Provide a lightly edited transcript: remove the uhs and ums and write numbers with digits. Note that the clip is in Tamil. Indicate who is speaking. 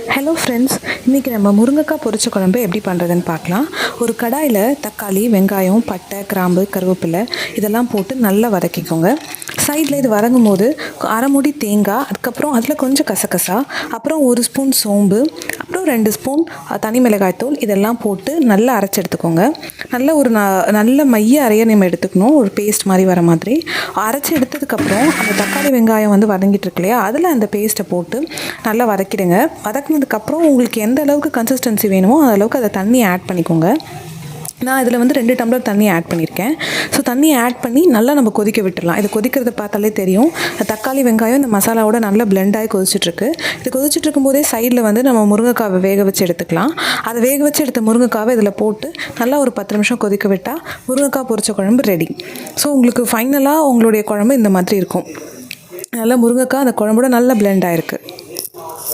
Speaker 1: ஹலோ ஃப்ரெண்ட்ஸ், இன்றைக்கி நம்ம முருங்கைக்காய் பொரிச்ச குழம்பு எப்படி பண்ணுறதுன்னு பார்க்கலாம். ஒரு கடாயில் தக்காளி, வெங்காயம், பட்டை, கிராம்பு, கருவேப்பிலை இதெல்லாம் போட்டு நல்லா வதக்கிக்கோங்க. சைடில் இது வதங்கும் போது அரை மூடி தேங்காய், அதுக்கப்புறம் அதில் கொஞ்சம் கசகசா, அப்புறம் 1 ஸ்பூன் சோம்பு, அப்புறம் 2 ஸ்பூன் தனி மிளகாய்த்தூள் இதெல்லாம் போட்டு நல்லா அரைச்சி எடுத்துக்கோங்க. நல்ல ஒரு நல்ல மைய அரைய நம்ம எடுத்துக்கணும், ஒரு பேஸ்ட் மாதிரி வர மாதிரி. அரைச்சி எடுத்ததுக்கப்புறம் அந்த தக்காளி வெங்காயம் வதங்கிட்டு இருக்கு இல்லையா, அதில் அந்த பேஸ்ட்டை போட்டு நல்லா வதக்கிடுங்க. வதக்கினதுக்கப்புறம் உங்களுக்கு எந்த அளவுக்கு கன்சிஸ்டன்சி வேணுமோ அந்த அளவுக்கு அதை தண்ணி ஆட் பண்ணிக்கோங்க. நான் இதில் 2 டம்ளர் தண்ணி ஆட் பண்ணியிருக்கேன். ஸோ தண்ணி ஆட் பண்ணி நல்லா நம்ம கொதிக்க விட்டுடலாம். இது கொதிக்கிறத பார்த்தாலே தெரியும், தக்காளி வெங்காயம் இந்த மசாலாவோட நல்லா பிளெண்ட் ஆகி கொதிச்சிட்ருக்கு. இது கொதிச்சுட்டு இருக்கும்போதே சைடில் நம்ம முருங்கைக்காவை வேக வச்சு எடுத்துக்கலாம். அதை வேக வச்சு எடுத்த முருங்கைக்காவை இதில் போட்டு நல்லா ஒரு 10 நிமிஷம் கொதிக்க விட்டால் முருங்கைக்காய் பொரிச்ச குழம்பு ரெடி. ஸோ உங்களுக்கு ஃபைனலாக உங்களுடைய குழம்பு இந்த மாதிரி இருக்கும். நல்லா முருங்கைக்காய் அந்த குழம்போட நல்லா பிளெண்ட் ஆகிருக்கு.